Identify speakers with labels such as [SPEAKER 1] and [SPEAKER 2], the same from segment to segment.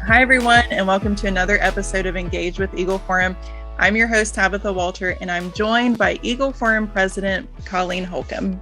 [SPEAKER 1] Hi, everyone, and welcome to another episode of Engage with Eagle Forum. I'm your host, Tabitha Walter, and I'm joined by Eagle Forum President Colleen Holcomb.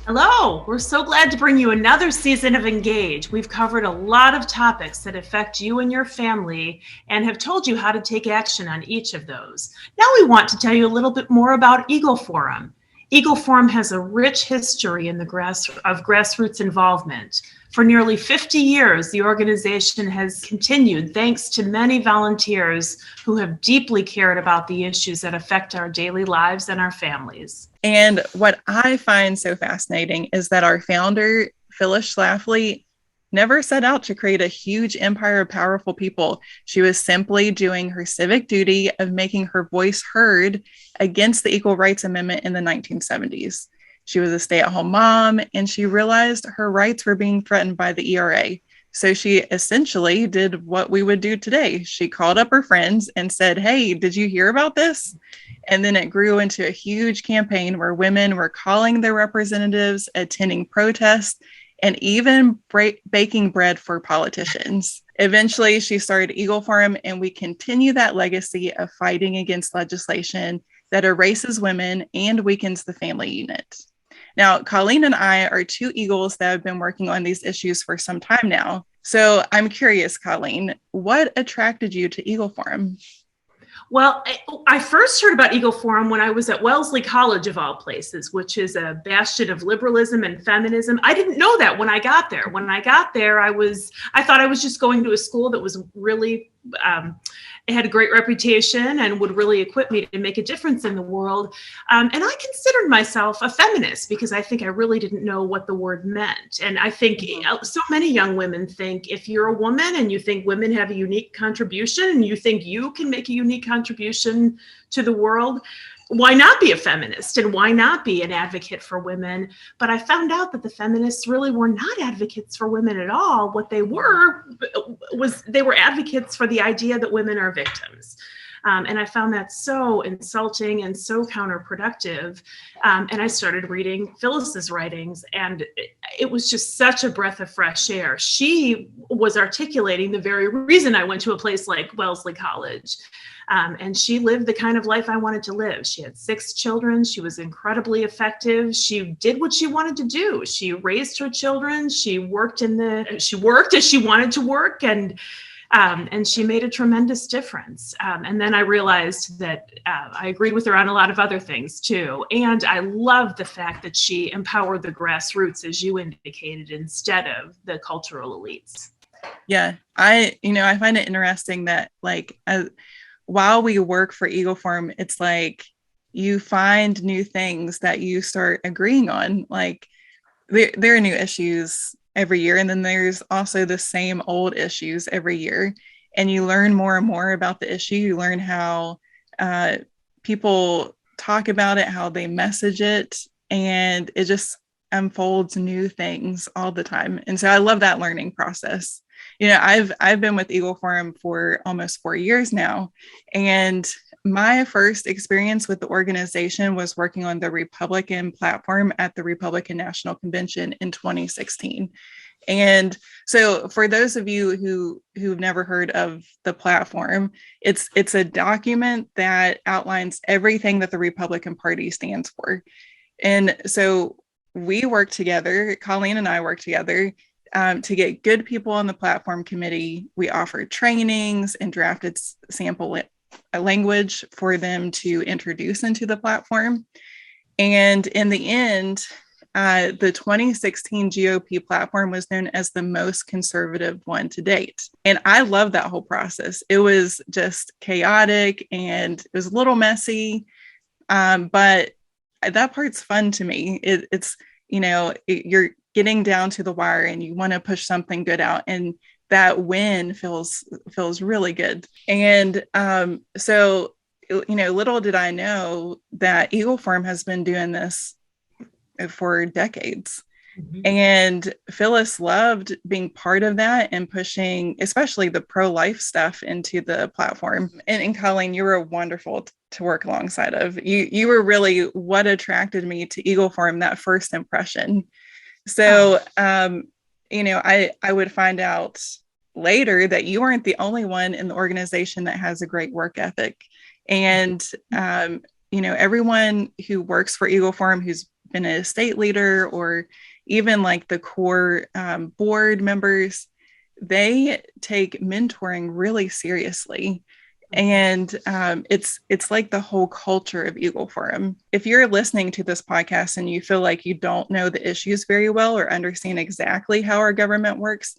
[SPEAKER 2] Hello, we're so glad to bring you another season of Engage. We've covered a lot of topics that affect you and your family and have told you how to take action on each of those. Now we want to tell you a little bit more about Eagle Forum. Eagle Forum has a rich history in the grassroots involvement. For nearly 50 years, the organization has continued thanks to many volunteers who have deeply cared about the issues that affect our daily lives and our families.
[SPEAKER 1] And what I find so fascinating is that our founder, Phyllis Schlafly, never set out to create a huge empire of powerful people. She was simply doing her civic duty of making her voice heard against the Equal Rights Amendment in the 1970s. She was a stay-at-home mom, and she realized her rights were being threatened by the ERA. So she essentially did what we would do today. She called up her friends and said, "Hey, did you hear about this?" And then it grew into a huge campaign where women were calling their representatives, attending protests, and even baking bread for politicians. Eventually, she started Eagle Forum, and we continue that legacy of fighting against legislation that erases women and weakens the family unit. Now, Colleen and I are two Eagles that have been working on these issues for some time now. So I'm curious, Colleen, what attracted you to Eagle Forum?
[SPEAKER 2] Well, I first heard about Eagle Forum when I was at Wellesley College, of all places, which is a bastion of liberalism and feminism. I didn't know that when I got there. When I got there, I thought I was just going to a school that was really, it had a great reputation and would really equip me to make a difference in the world. And I considered myself a feminist because I think I really didn't know what the word meant. And I think so many young women think if you're a woman and you think women have a unique contribution and you think you can make a unique contribution to the world, why not be a feminist and why not be an advocate for women? But I found out that the feminists really were not advocates for women at all. What they were was they were advocates for the idea that women are victims. And I found that so insulting and so counterproductive. And I started reading Phyllis's writings, and it was just such a breath of fresh air. She was articulating the very reason I went to a place like Wellesley College. And she lived the kind of life I wanted to live. She had 6 children. She was incredibly effective. She did what she wanted to do. She raised her children. She worked as she wanted to work, and she made a tremendous difference. And then I realized that I agreed with her on a lot of other things too. And I love the fact that she empowered the grassroots, as you indicated, instead of the cultural elites.
[SPEAKER 1] Yeah, I find it interesting that while we work for Eagle Forum, it's like you find new things that you start agreeing on. Like there are new issues every year, and then there's also the same old issues every year. And you learn more and more about the issue. You learn how people talk about it, how they message it, and it just unfolds new things all the time. And so I love that learning process. I've been with Eagle Forum for almost 4 years now, and my first experience with the organization was working on the Republican platform at the Republican National Convention in 2016. And so for those of you who've never heard of the platform, it's a document that outlines everything that the Republican Party stands for. And so we work together, Colleen and I work together to get good people on the platform committee. We offered trainings and drafted sample language for them to introduce into the platform. And in the end, the 2016 GOP platform was known as the most conservative one to date. And I love that whole process. It was just chaotic and it was a little messy, but that part's fun to me. You're getting down to the wire and you want to push something good out, and that win feels really good. And so little did I know that Eagle Forum has been doing this for decades. Mm-hmm. And Phyllis loved being part of that and pushing especially the pro-life stuff into the platform. And Colleen, you were wonderful to work alongside of. You were really what attracted me to Eagle Forum, that first impression. So, I would find out later that you aren't the only one in the organization that has a great work ethic. And, everyone who works for Eagle Forum, who's been a state leader, or even like the core board members, they take mentoring really seriously. And it's like the whole culture of Eagle Forum. If you're listening to this podcast and you feel like you don't know the issues very well or understand exactly how our government works,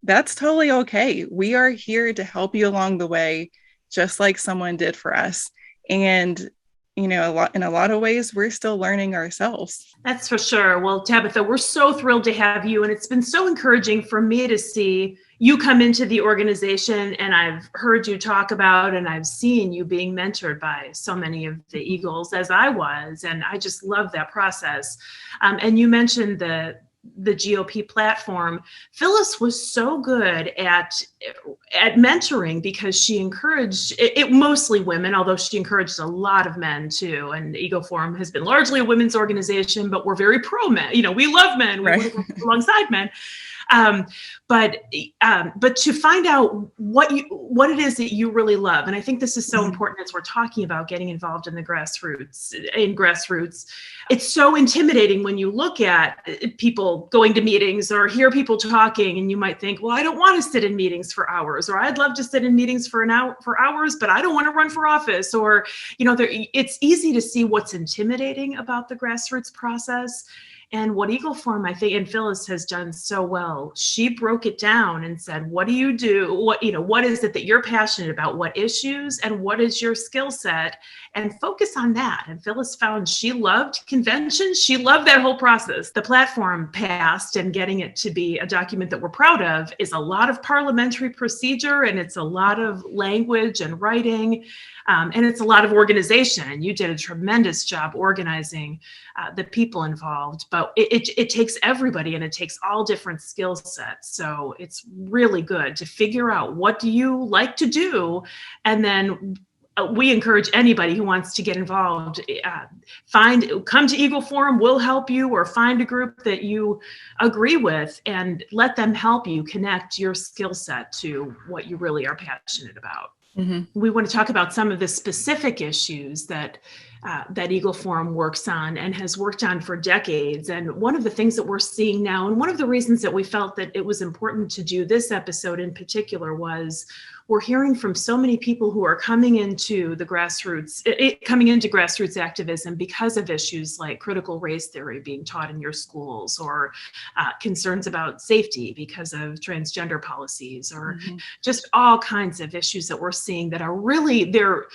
[SPEAKER 1] that's totally okay. We are here to help you along the way, just like someone did for us. And in a lot of ways, we're still learning ourselves.
[SPEAKER 2] That's for sure. Well, Tabitha, we're so thrilled to have you. And it's been so encouraging for me to see you come into the organization, and I've heard you talk about, and I've seen you being mentored by so many of the Eagles, as I was. And I just love that process. And you mentioned the GOP platform. Phyllis was so good at mentoring because she encouraged it, mostly women, although she encouraged a lot of men too. And Eagle Forum has been largely a women's organization, but we're very pro men. We love men. We want to work alongside men. But to find out what it is that you really love. And I think this is so important as we're talking about getting involved in the grassroots. It's so intimidating when you look at people going to meetings or hear people talking, and you might think, well, I don't want to sit in meetings for hours, or I'd love to sit in meetings for hours, but I don't want to run for office. Or, it's easy to see what's intimidating about the grassroots process. And what Eagle Forum, I think, and Phyllis has done so well, she broke it down and said, what do you do? What is it that you're passionate about? What issues and what is your skill set? And focus on that. And Phyllis found she loved conventions. She loved that whole process. The platform passed, and getting it to be a document that we're proud of is a lot of parliamentary procedure, and it's a lot of language and writing. And it's a lot of organization. You did a tremendous job organizing the people involved, but it takes everybody, and it takes all different skill sets. So it's really good to figure out, what do you like to do? And then we encourage anybody who wants to get involved, come to Eagle Forum, we'll help you, or find a group that you agree with and let them help you connect your skill set to what you really are passionate about. Mm-hmm. We want to talk about some of the specific issues that Eagle Forum works on and has worked on for decades. And one of the things that we're seeing now, and one of the reasons that we felt that it was important to do this episode in particular, was we're hearing from so many people who are coming into grassroots activism because of issues like critical race theory being taught in your schools, or concerns about safety because of transgender policies, or just all kinds of issues that we're seeing that are really, they're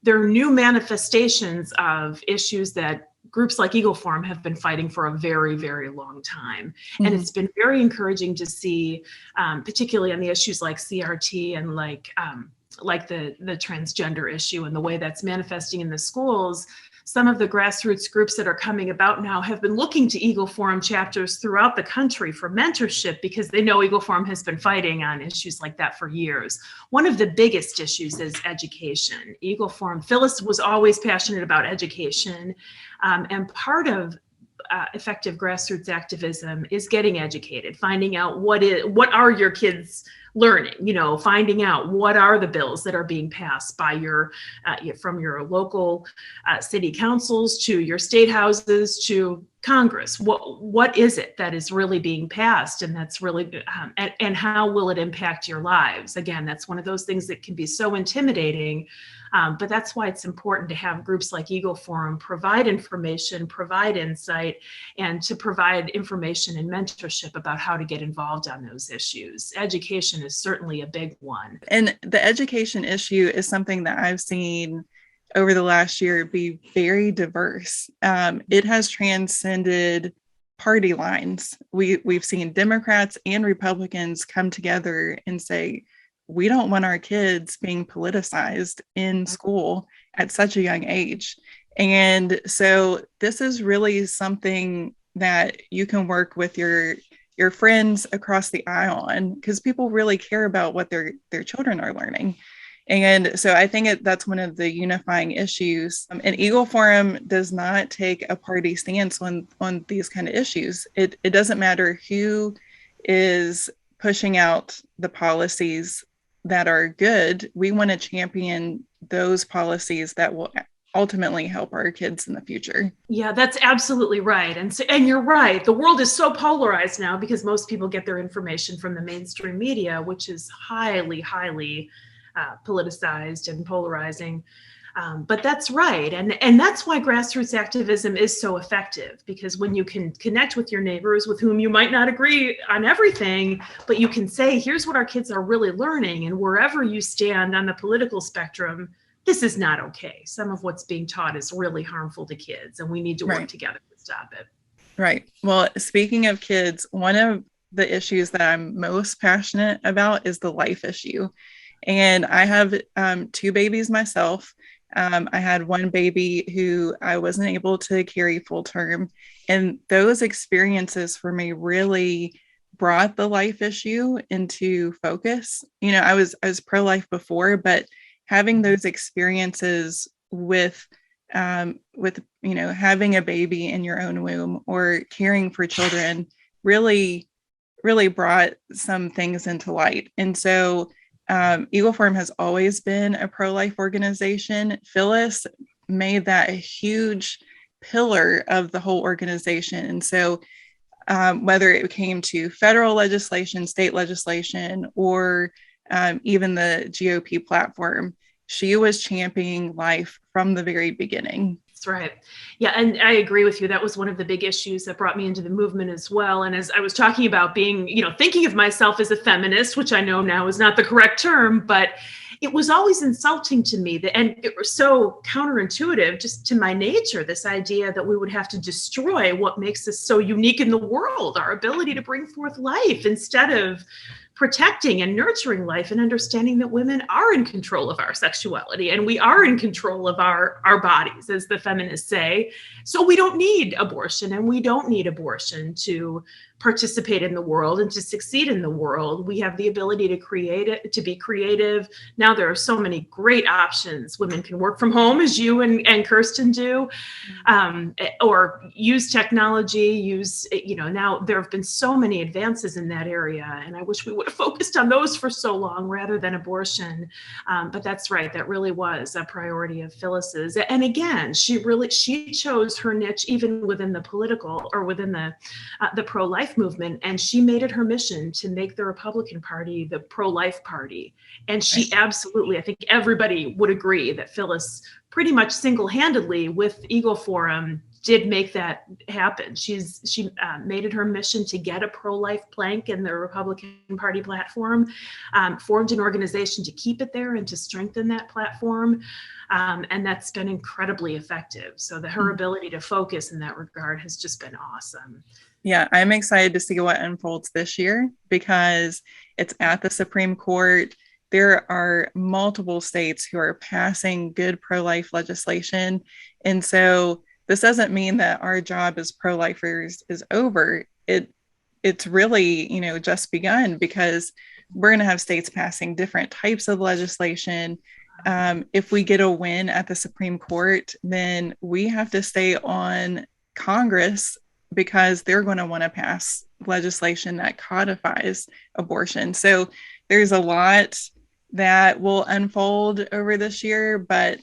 [SPEAKER 2] new manifestations of issues that groups like Eagle Forum have been fighting for a very, very long time. Mm-hmm. And it's been very encouraging to see, particularly on the issues like CRT and like the transgender issue and the way that's manifesting in the schools. Some of the grassroots groups that are coming about now have been looking to Eagle Forum chapters throughout the country for mentorship, because they know Eagle Forum has been fighting on issues like that for years. One of the biggest issues is education. Eagle Forum, Phyllis was always passionate about education, and part of effective grassroots activism is getting educated, finding out what are your kids learning, finding out what are the bills that are being passed by from your local city councils to your state houses to Congress. What is it that is really being passed, and that's really and how will it impact your lives? Again, that's one of those things that can be so intimidating, but that's why it's important to have groups like Eagle Forum provide information, provide insight, and to provide information and mentorship about how to get involved on those issues. Education is certainly a big one.
[SPEAKER 1] And the education issue is something that I've seen over the last year be very diverse. It has transcended party lines. We've seen Democrats and Republicans come together and say, we don't want our kids being politicized in school at such a young age. And so this is really something that you can work with your friends across the aisle on, because people really care about what their children are learning. And so I think that's one of the unifying issues. And Eagle Forum does not take a party stance on these kind of issues. It doesn't matter who is pushing out the policies that are good. We want to champion those policies that will ultimately help our kids in the future.
[SPEAKER 2] Yeah, that's absolutely right. And you're right. The world is so polarized now because most people get their information from the mainstream media, which is highly, highly politicized and polarizing. But that's right. And that's why grassroots activism is so effective, because when you can connect with your neighbors with whom you might not agree on everything, but you can say, here's what our kids are really learning. And wherever you stand on the political spectrum, this is not okay. Some of what's being taught is really harmful to kids, and we need to work together to stop it.
[SPEAKER 1] Right. Well, speaking of kids, one of the issues that I'm most passionate about is the life issue. And I have 2 babies myself. I had one baby who I wasn't able to carry full term. And those experiences for me really brought the life issue into focus. You know, I was pro-life before, but having those experiences with having a baby in your own womb or caring for children really brought some things into light. And so Eagle Forum has always been a pro-life organization. Phyllis made that a huge pillar of the whole organization. And so whether it came to federal legislation, state legislation, or even the GOP platform, she was championing life from the very beginning.
[SPEAKER 2] That's right. Yeah, and I agree with you. That was one of the big issues that brought me into the movement as well. And as I was talking about being, thinking of myself as a feminist, which I know now is not the correct term, but it was always insulting to me and it was so counterintuitive just to my nature, this idea that we would have to destroy what makes us so unique in the world, our ability to bring forth life, instead of protecting and nurturing life and understanding that women are in control of our sexuality and we are in control of our bodies, as the feminists say. So we don't need abortion, and we don't need abortion to participate in the world and to succeed in the world. We have the ability to create it, to be creative. Now there are so many great options. Women can work from home, as you and Kirsten do, or use technology, now there have been so many advances in that area. And I wish we would have focused on those for so long rather than abortion. But that's right. That really was a priority of Phyllis's. And again, she chose her niche even within the political or within the pro-life movement, and she made it her mission to make the Republican Party the pro-life party. And she absolutely, I think everybody would agree that Phyllis pretty much single-handedly with Eagle Forum did make that happen. She made it her mission to get a pro-life plank in the Republican Party platform, formed an organization to keep it there and to strengthen that platform. And that's been incredibly effective. So her ability to focus in that regard has just been awesome.
[SPEAKER 1] Yeah, I'm excited to see what unfolds this year because it's at the Supreme Court. There are multiple states who are passing good pro-life legislation. And so this doesn't mean that our job as pro-lifers is over. It's really, just begun, because we're going to have states passing different types of legislation. If we get a win at the Supreme Court, then we have to stay on Congress, because they're going to want to pass legislation that codifies abortion. So there's a lot that will unfold over this year, but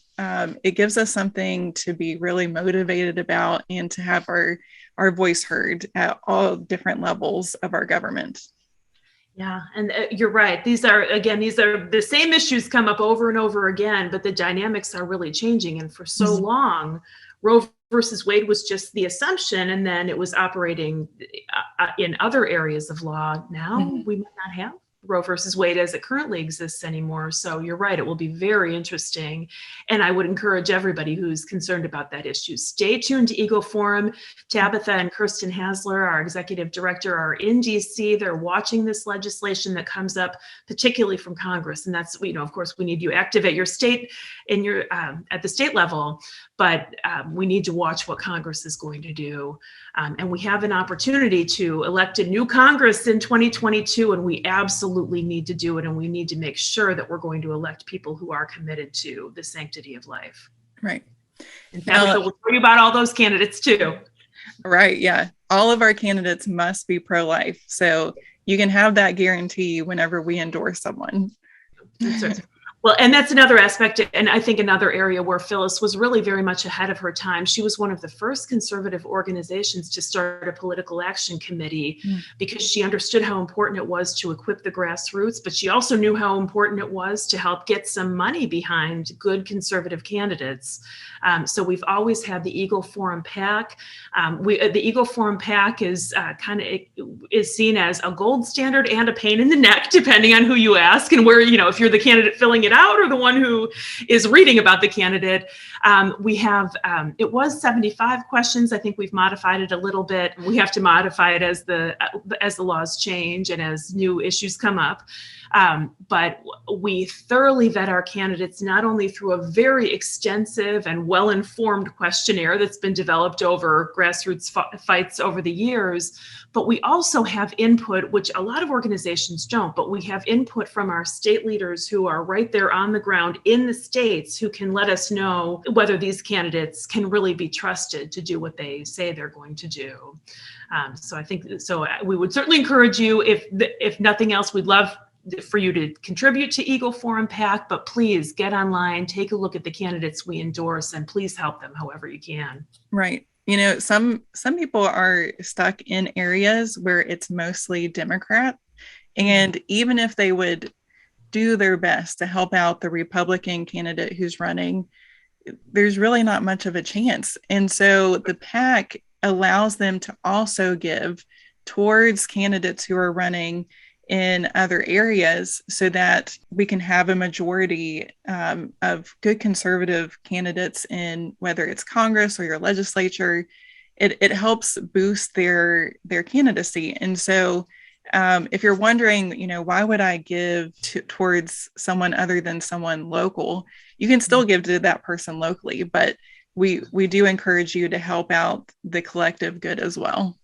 [SPEAKER 1] it gives us something to be really motivated about and to have our voice heard at all different levels of our government.
[SPEAKER 2] Yeah, and you're right. These are the same issues come up over and over again, but the dynamics are really changing. And for so long, Roe versus Wade was just the assumption, and then it was operating in other areas of law. Now we might not have Roe versus Wade as it currently exists anymore. So you're right, it will be very interesting. And I would encourage everybody who's concerned about that issue, stay tuned to Eagle Forum. Tabitha and Kirsten Hasler, our executive director, are in DC. They're watching this legislation that comes up, particularly from Congress. And that's, of course, we need you active at your state and at the state level, but we need to watch what Congress is going to do. And we have an opportunity to elect a new Congress in 2022, and we absolutely need to do it. And we need to make sure that we're going to elect people who are committed to the sanctity of life.
[SPEAKER 1] Right.
[SPEAKER 2] And Tabitha will tell you about all those candidates too.
[SPEAKER 1] Right. Yeah. All of our candidates must be pro-life. So, you can have that guarantee whenever we endorse someone.
[SPEAKER 2] That's right. Well, and that's another aspect, and I think another area where Phyllis was really very much ahead of her time. She was one of the first conservative organizations to start a political action committee because she understood how important it was to equip the grassroots, but she also knew how important it was to help get some money behind good conservative candidates. So we've always had the Eagle Forum PAC. The Eagle Forum PAC is is seen as a gold standard and a pain in the neck, depending on who you ask and where, if you're the candidate filling it out or the one who is reading about the candidate. We have, it was 75 questions. I think we've modified it a little bit. We have to modify it as the laws change and as new issues come up. But we thoroughly vet our candidates, not only through a very extensive and well-informed questionnaire that's been developed over grassroots fights over the years, but we also have input, which a lot of organizations don't, but we have input from our state leaders who are right there on the ground in the states who can let us know whether these candidates can really be trusted to do what they say they're going to do. So we would certainly encourage you, if nothing else, we'd love for you to contribute to Eagle Forum PAC, but please get online, take a look at the candidates we endorse, and please help them however you can.
[SPEAKER 1] Right. Some people are stuck in areas where it's mostly Democrat. And even if they would do their best to help out the Republican candidate who's running, there's really not much of a chance. And so the PAC allows them to also give towards candidates who are running in other areas so that we can have a majority of good conservative candidates in whether it's Congress or your legislature. It helps boost their candidacy. And so if you're wondering, why would I give towards someone other than someone local, you can still give to that person locally, but we do encourage you to help out the collective good as well.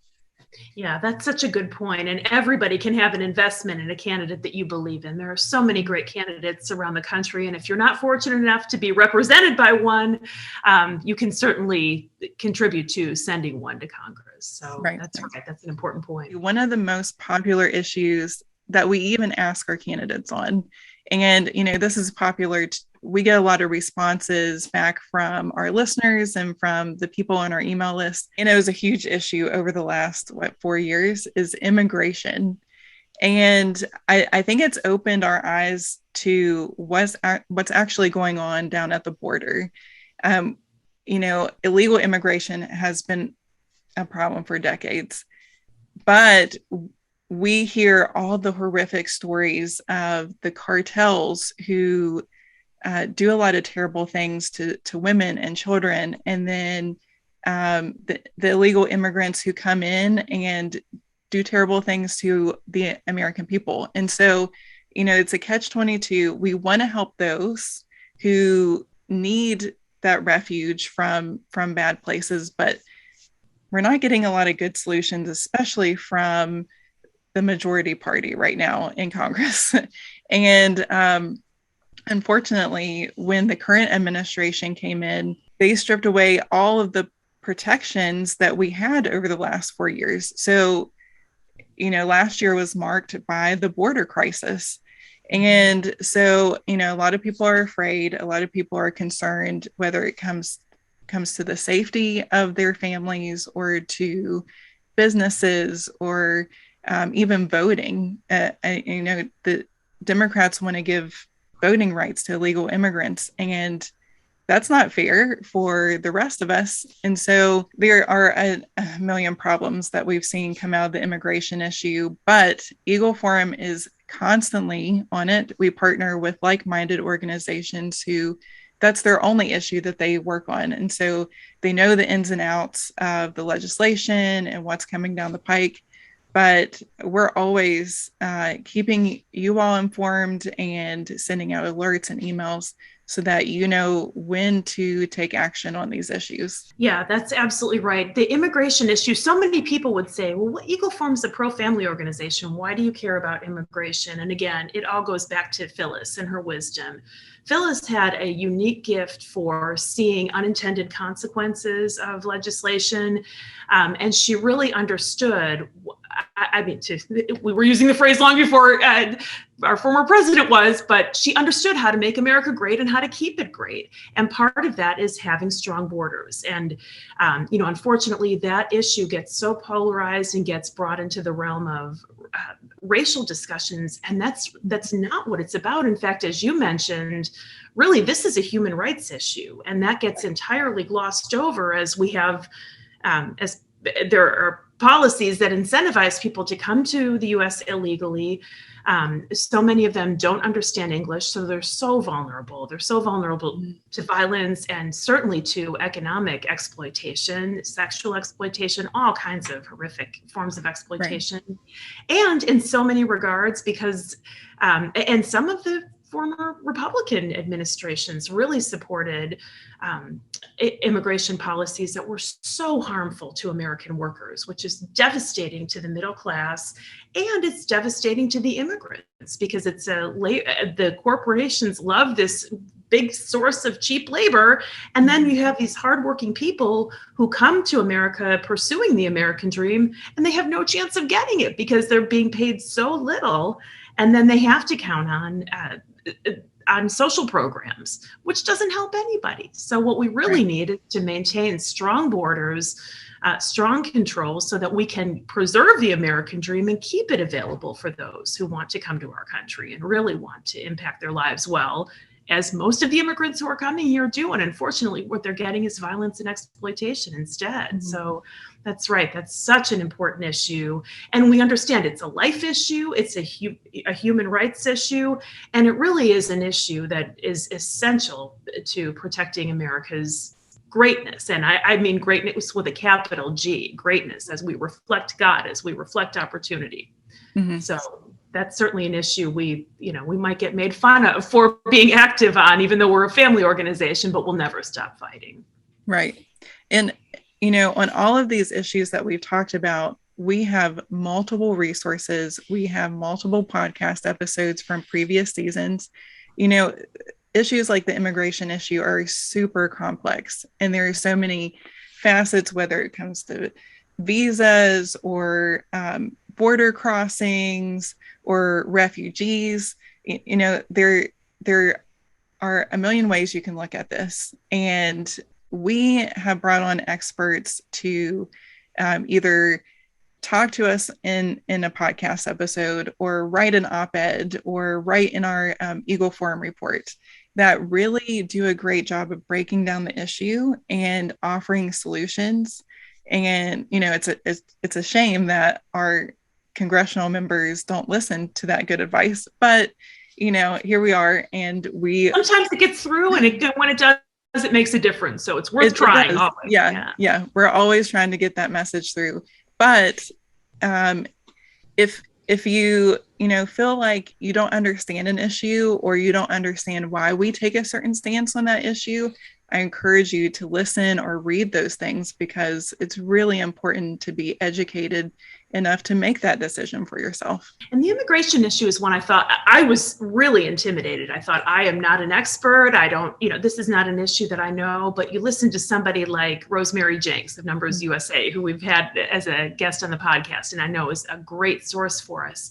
[SPEAKER 2] Yeah, that's such a good point. And everybody can have an investment in a candidate that you believe in. There are so many great candidates around the country. And if you're not fortunate enough to be represented by one, you can certainly contribute to sending one to Congress. So That's right. That's an important point.
[SPEAKER 1] One of the most popular issues that we even ask our candidates on, and, this is popular. We get a lot of responses back from our listeners and from the people on our email list. And it was a huge issue over the last, 4 years, is immigration. And I think it's opened our eyes to what's actually going on down at the border. Illegal immigration has been a problem for decades, but we hear all the horrific stories of the cartels who do a lot of terrible things to women and children. And then the illegal immigrants who come in and do terrible things to the American people. And so, it's a catch-22. We want to help those who need that refuge from bad places, but we're not getting a lot of good solutions, especially from the majority party right now in Congress. And unfortunately, when the current administration came in, they stripped away all of the protections that we had over the last 4 years. So, last year was marked by the border crisis. And so, a lot of people are afraid. A lot of people are concerned whether it comes to the safety of their families or to businesses or even voting. The Democrats want to give voting rights to illegal immigrants, and that's not fair for the rest of us. And so there are a million problems that we've seen come out of the immigration issue, but Eagle Forum is constantly on it. We partner with like-minded organizations who that's their only issue that they work on. And so they know the ins and outs of the legislation and what's coming down the pike. But we're always keeping you all informed and sending out alerts and emails so that you know when to take action on these issues.
[SPEAKER 2] Yeah, that's absolutely right. The immigration issue, so many people would say, well, Eagle Forum is a pro-family organization. Why do you care about immigration? And again, it all goes back to Phyllis and her wisdom. Phyllis had a unique gift for seeing unintended consequences of legislation, and she really understood I mean, we were using the phrase long before our former president was, but she understood how to make America great and how to keep it great. And part of that is having strong borders. And, unfortunately, that issue gets so polarized and gets brought into the realm of racial discussions. And that's not what it's about. In fact, as you mentioned, really, this is a human rights issue. And that gets entirely glossed over as we have, as there are policies that incentivize people to come to the U.S. illegally. So many of them don't understand English, so they're so vulnerable. They're so vulnerable to violence and certainly to economic exploitation, sexual exploitation, all kinds of horrific forms of exploitation. Right. And in so many regards, because, and some of the former Republican administrations really supported immigration policies that were so harmful to American workers, which is devastating to the middle class, and it's devastating to the immigrants because it's the corporations love this big source of cheap labor, and then you have these hardworking people who come to America pursuing the American dream, and they have no chance of getting it because they're being paid so little, and then they have to count on social programs, which doesn't help anybody. So what we really need is to maintain strong borders, strong controls so that we can preserve the American dream and keep it available for those who want to come to our country and really want to impact their lives well, as most of the immigrants who are coming here do. And unfortunately, what they're getting is violence and exploitation instead. Mm-hmm. So that's right. That's such an important issue. And we understand it's a life issue. It's a human rights issue. And it really is an issue that is essential to protecting America's greatness. And I mean greatness with a capital G, greatness, as we reflect God, as we reflect opportunity. Mm-hmm. So that's certainly an issue we might get made fun of for being active on, even though we're a family organization, but we'll never stop fighting.
[SPEAKER 1] Right. And on all of these issues that we've talked about, we have multiple resources. We have multiple podcast episodes from previous seasons. Issues like the immigration issue are super complex, and there are so many facets, whether it comes to visas or border crossings or refugees. There are a million ways you can look at this. And we have brought on experts to either talk to us in a podcast episode or write an op-ed or write in our Eagle Forum report that really do a great job of breaking down the issue and offering solutions. And, it's a shame that our congressional members don't listen to that good advice, but, here we are, and
[SPEAKER 2] sometimes it gets through, and when it does, it makes a difference. So it's worth trying.
[SPEAKER 1] Yeah. We're always trying to get that message through. But if you feel like you don't understand an issue or you don't understand why we take a certain stance on that issue, I encourage you to listen or read those things, because it's really important to be educated enough to make that decision for yourself.
[SPEAKER 2] And the immigration issue is one I was really intimidated. I thought, I am not an expert. This is not an issue that I know. But you listen to somebody like Rosemary Jenks of Numbers USA, who we've had as a guest on the podcast, and I know is a great source for us.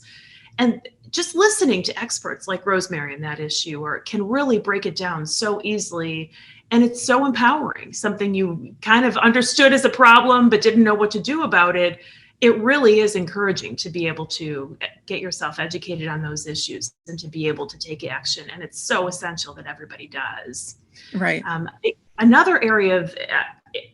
[SPEAKER 2] And just listening to experts like Rosemary in that issue can really break it down so easily. And it's so empowering, something you kind of understood as a problem, but didn't know what to do about it. It really is encouraging to be able to get yourself educated on those issues and to be able to take action. And it's so essential that everybody does.
[SPEAKER 1] Right.
[SPEAKER 2] Another area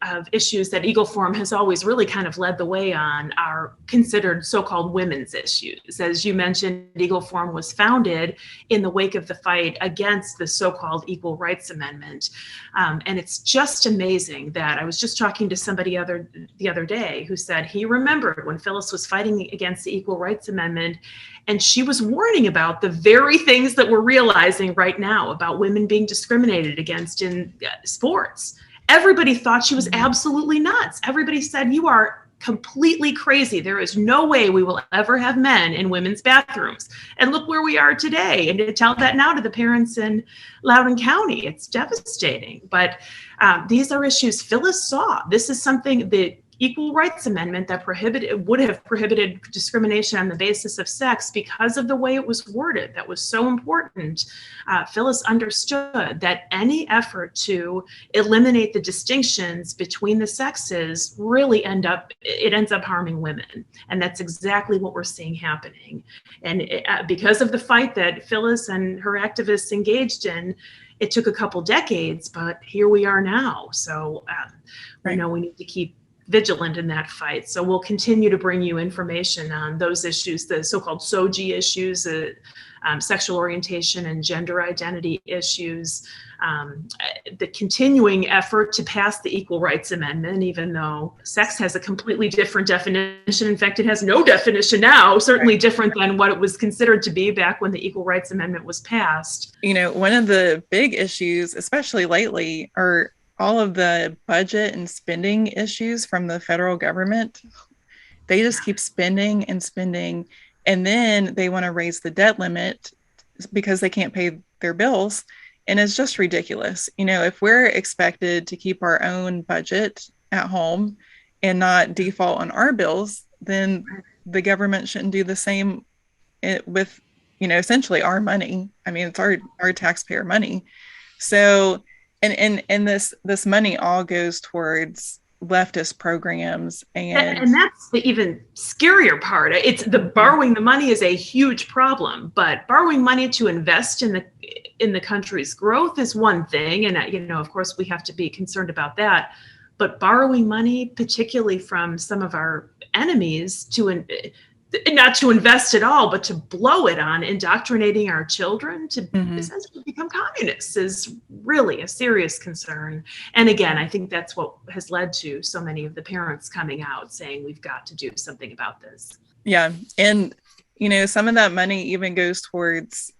[SPEAKER 2] of issues that Eagle Forum has always really kind of led the way on are considered so-called women's issues. As you mentioned, Eagle Forum was founded in the wake of the fight against the so-called Equal Rights Amendment. And it's just amazing that I was just talking to somebody the other day who said he remembered when Phyllis was fighting against the Equal Rights Amendment, and she was warning about the very things that we're realizing right now about women being discriminated against in sports. Everybody thought she was absolutely nuts. Everybody said, you are completely crazy. There is no way we will ever have men in women's bathrooms. And look where we are today. And to tell that now to the parents in Loudoun County, it's devastating. But these are issues Phyllis saw. This is something that Equal Rights Amendment that would have prohibited discrimination on the basis of sex because of the way it was worded. That was so important. Phyllis understood that any effort to eliminate the distinctions between the sexes really ends up harming women. And that's exactly what we're seeing happening. And because of the fight that Phyllis and her activists engaged in, it took a couple decades, but here we are now. So we know we need to keep vigilant in that fight. So we'll continue to bring you information on those issues, the so-called SOGI issues, sexual orientation and gender identity issues, the continuing effort to pass the Equal Rights Amendment, even though sex has a completely different definition. In fact, it has no definition now, certainly different than what it was considered to be back when the Equal Rights Amendment was passed.
[SPEAKER 1] One of the big issues, especially lately, are all of the budget and spending issues from the federal government. They just keep spending and spending, and then they want to raise the debt limit because they can't pay their bills. And it's just ridiculous. If we're expected to keep our own budget at home and not default on our bills, then the government shouldn't do the same with, essentially our money. I mean, it's our taxpayer money. So, and this money all goes towards leftist programs,
[SPEAKER 2] and that's the even scarier part. It's the borrowing the money is a huge problem, but borrowing money to invest in the country's growth is one thing, and of course we have to be concerned about that. But borrowing money, particularly from some of our enemies, not to invest at all, but to blow it on indoctrinating our children to essentially become communists is really a serious concern. And again, I think that's what has led to so many of the parents coming out saying we've got to do something about this.
[SPEAKER 1] Yeah. And, some of that money even goes towards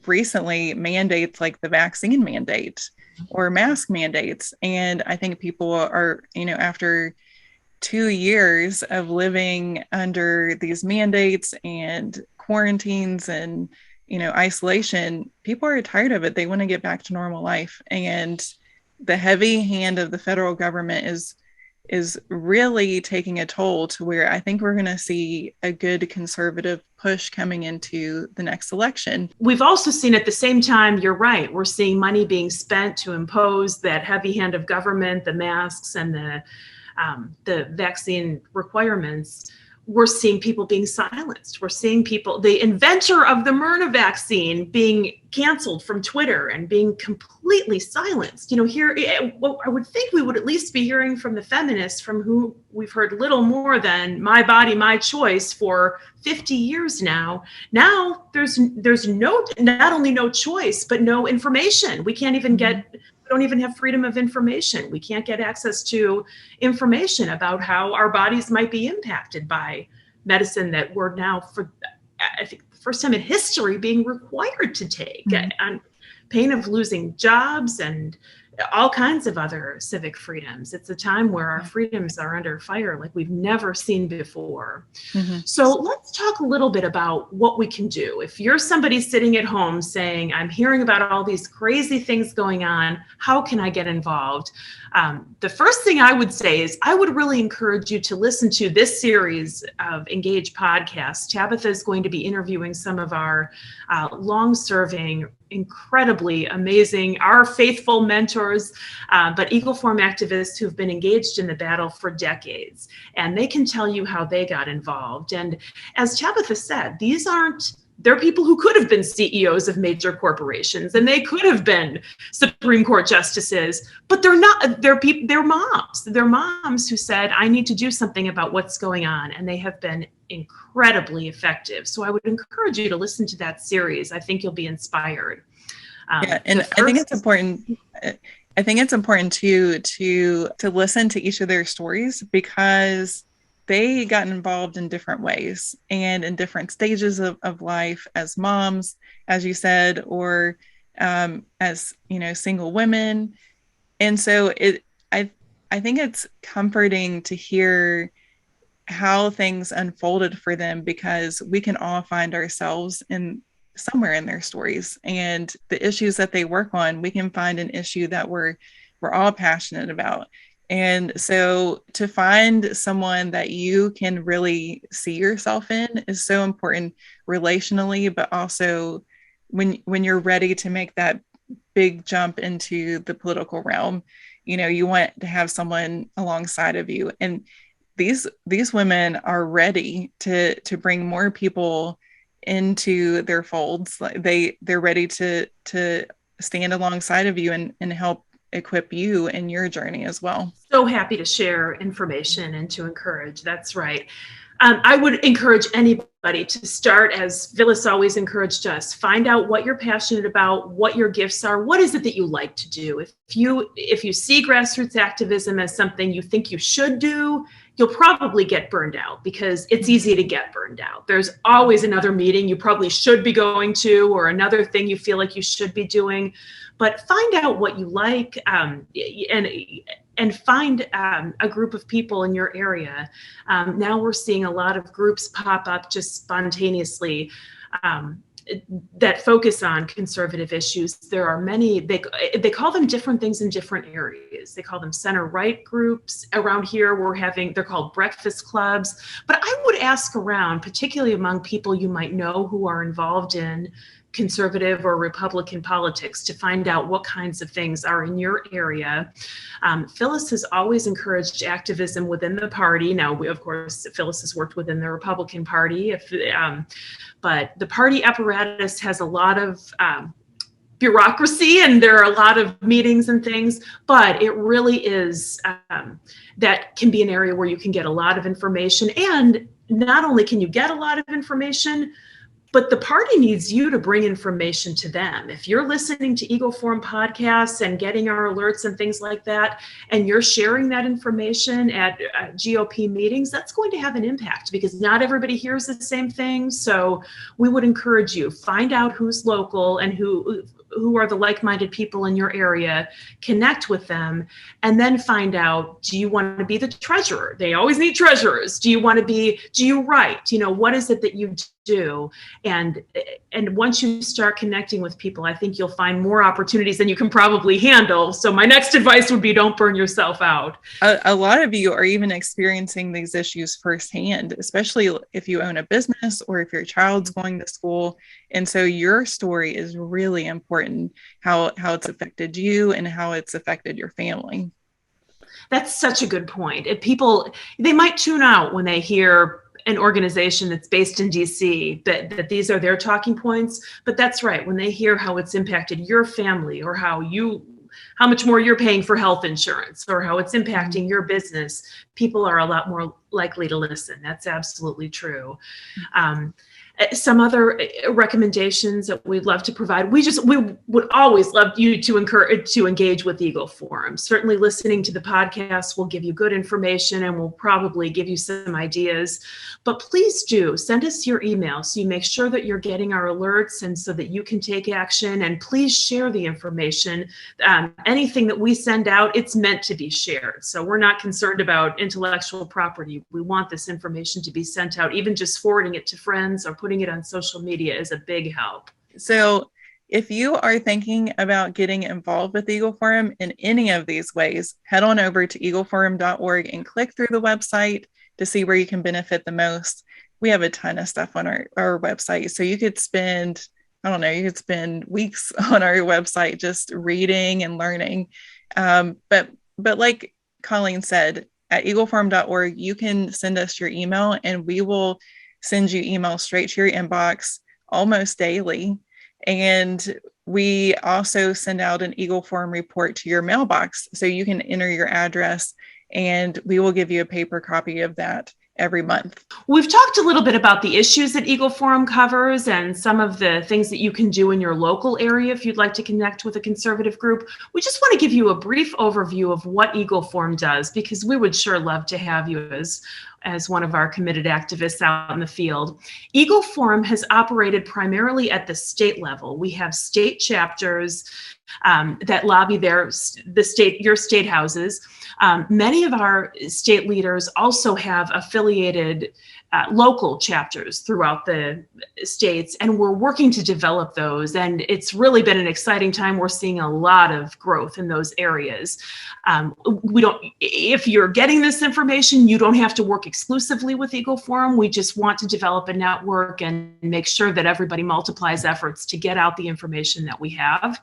[SPEAKER 1] recently mandates like the vaccine mandate or mask mandates. And I think people are, after 2 years of living under these mandates and quarantines and, isolation, people are tired of it. They want to get back to normal life. And the heavy hand of the federal government is really taking a toll to where I think we're going to see a good conservative push coming into the next election.
[SPEAKER 2] We've also seen at the same time, you're right, we're seeing money being spent to impose that heavy hand of government, the masks and the vaccine requirements. We're seeing people being silenced. We're seeing the inventor of the Myrna vaccine being canceled from Twitter and being completely silenced. Here, I would think we would at least be hearing from the feminists from who we've heard little more than my body, my choice for 50 years now. Now there's not only no choice, but no information. We don't even have freedom of information. We can't get access to information about how our bodies might be impacted by medicine that we're now, for I think the first time in history, being required to take on pain of losing jobs and all kinds of other civic freedoms. It's a time where our freedoms are under fire like we've never seen before. So let's talk a little bit about what we can do. If you're somebody sitting at home saying, I'm hearing about all these crazy things going on, how can I get involved? The first thing I would say is I would really encourage you to listen to this series of Engage podcasts. Tabitha is going to be interviewing some of our long-serving, incredibly amazing, our faithful mentors, but Eagle Forum activists who've been engaged in the battle for decades. And they can tell you how they got involved. And as Tabitha said, they're people who could have been CEOs of major corporations, and they could have been Supreme Court justices, but they're not. They're moms. They're moms who said, I need to do something about what's going on. And they have been incredibly effective. So I would encourage you to listen to that series. I think you'll be inspired.
[SPEAKER 1] I think it's important. I think it's important to listen to each of their stories because they got involved in different ways and in different stages of life as moms, as you said, or as single women. And so I think it's comforting to hear how things unfolded for them because we can all find ourselves somewhere in their stories, and the issues that they work on, we can find an issue that we're all passionate about. And so to find someone that you can really see yourself in is so important relationally, but also when you're ready to make that big jump into the political realm, you want to have someone alongside of you. And these women are ready to bring more people into their folds. Like they're ready to stand alongside of you and help equip you in your journey as well.
[SPEAKER 2] So happy to share information and to encourage. That's right. I would encourage anybody to start, as Phyllis always encouraged us, find out what you're passionate about, what your gifts are, what is it that you like to do. If you see grassroots activism as something you think you should do, you'll probably get burned out, because it's easy to get burned out. There's always another meeting you probably should be going to, or another thing you feel like you should be doing. But find out what you like, and find a group of people in your area. Now we're seeing a lot of groups pop up just spontaneously that focus on conservative issues. There are many, they call them different things in different areas. They call them center-right groups. Around here, they're called breakfast clubs. But I would ask around, particularly among people you might know who are involved in conservative or Republican politics, to find out what kinds of things are in your area. Phyllis has always encouraged activism within the party. Now, of course, Phyllis has worked within the Republican Party, but the party apparatus has a lot of bureaucracy, and there are a lot of meetings and things, but it really is, that can be an area where you can get a lot of information. And not only can you get a lot of information, but the party needs you to bring information to them. If you're listening to Eagle Forum podcasts and getting our alerts and things like that, and you're sharing that information at GOP meetings, that's going to have an impact, because not everybody hears the same thing. So we would encourage you, find out who's local and who are the like-minded people in your area, connect with them, and then find out, do you want to be the treasurer? They always need treasurers. Do you write? What is it that you do? And once you start connecting with people, I think you'll find more opportunities than you can probably handle. So my next advice would be, don't burn yourself out.
[SPEAKER 1] A lot of you are even experiencing these issues firsthand, especially if you own a business or if your child's going to school. And so your story is really important, how it's affected you and how it's affected your family.
[SPEAKER 2] That's such a good point. People, they might tune out when they hear an organization that's based in DC, that these are their talking points. But that's right. When they hear how it's impacted your family, or how much more you're paying for health insurance, or how it's impacting your business, people are a lot more likely to listen. That's absolutely true. Some other recommendations that we'd love to provide. We would always love you to engage with Eagle Forum. Certainly listening to the podcast will give you good information and will probably give you some ideas, but please do send us your email so you make sure that you're getting our alerts and so that you can take action. And please share the information. Anything that we send out, it's meant to be shared. So we're not concerned about intellectual property. We want this information to be sent out. Even just forwarding it to friends or putting it on social media is a big help.
[SPEAKER 1] So if you are thinking about getting involved with Eagle Forum in any of these ways, head on over to eagleforum.org and click through the website to see where you can benefit the most. We have a ton of stuff on our website. So you could spend, weeks on our website just reading and learning. But like Colleen said, at eagleforum.org, you can send us your email and we will send you emails straight to your inbox almost daily. And we also send out an Eagle Forum report to your mailbox. So you can enter your address and we will give you a paper copy of that every month.
[SPEAKER 2] We've talked a little bit about the issues that Eagle Forum covers and some of the things that you can do in your local area if you'd like to connect with a conservative group. We just want to give you a brief overview of what Eagle Forum does, because we would sure love to have you as one of our committed activists out in the field. Eagle Forum has operated primarily at the state level. We have state chapters that lobby your state houses. Many of our state leaders also have affiliated local chapters throughout the states, and we're working to develop those. And it's really been an exciting time. We're seeing a lot of growth in those areas. If you're getting this information, you don't have to work exclusively with Eagle Forum. We just want to develop a network and make sure that everybody multiplies efforts to get out the information that we have.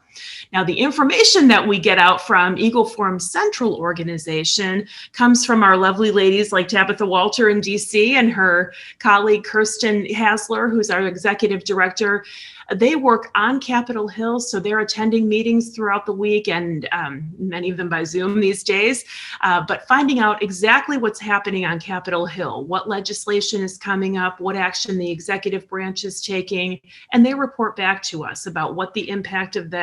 [SPEAKER 2] Now, the information that we get out from Eagle Forum Central Organization comes from our lovely ladies like Tabitha Walter in DC and her colleague Kirsten Hasler, who's our executive director. They work on Capitol Hill, so they're attending meetings throughout the week, and many of them by Zoom these days, but finding out exactly what's happening on Capitol Hill, what legislation is coming up, what action the executive branch is taking, and they report back to us about what the impact of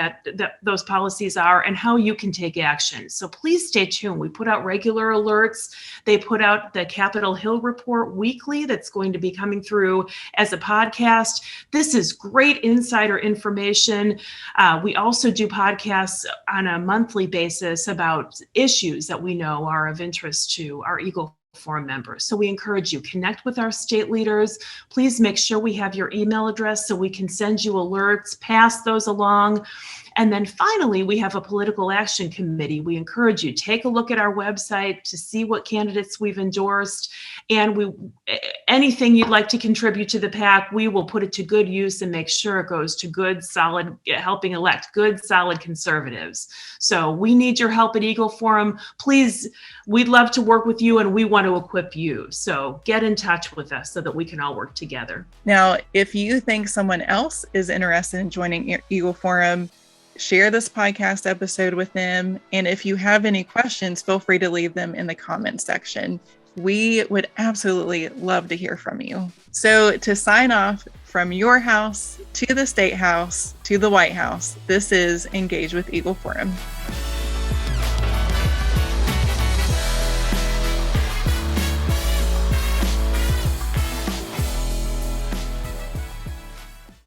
[SPEAKER 2] those policies are and how you can take action. So please stay tuned. We put out regular alerts. They put out the Capitol Hill report weekly that's going to be coming through as a podcast. This is great insider information. We also do podcasts on a monthly basis about issues that we know are of interest to our Eagle Forum members. So we encourage you, connect with our state leaders. Please make sure we have your email address so we can send you alerts, pass those along. And then finally, we have a political action committee. We encourage you, take a look at our website to see what candidates we've endorsed. And anything you'd like to contribute to the PAC, we will put it to good use and make sure it goes to good, solid, helping elect good, solid conservatives. So we need your help at Eagle Forum. Please, we'd love to work with you and we want to equip you. So get in touch with us so that we can all work together.
[SPEAKER 1] Now, if you think someone else is interested in joining Eagle Forum, share this podcast episode with them. And if you have any questions, feel free to leave them in the comment section. We would absolutely love to hear from you. So to sign off, from your house to the State House to the White House, this is Engage with Eagle Forum.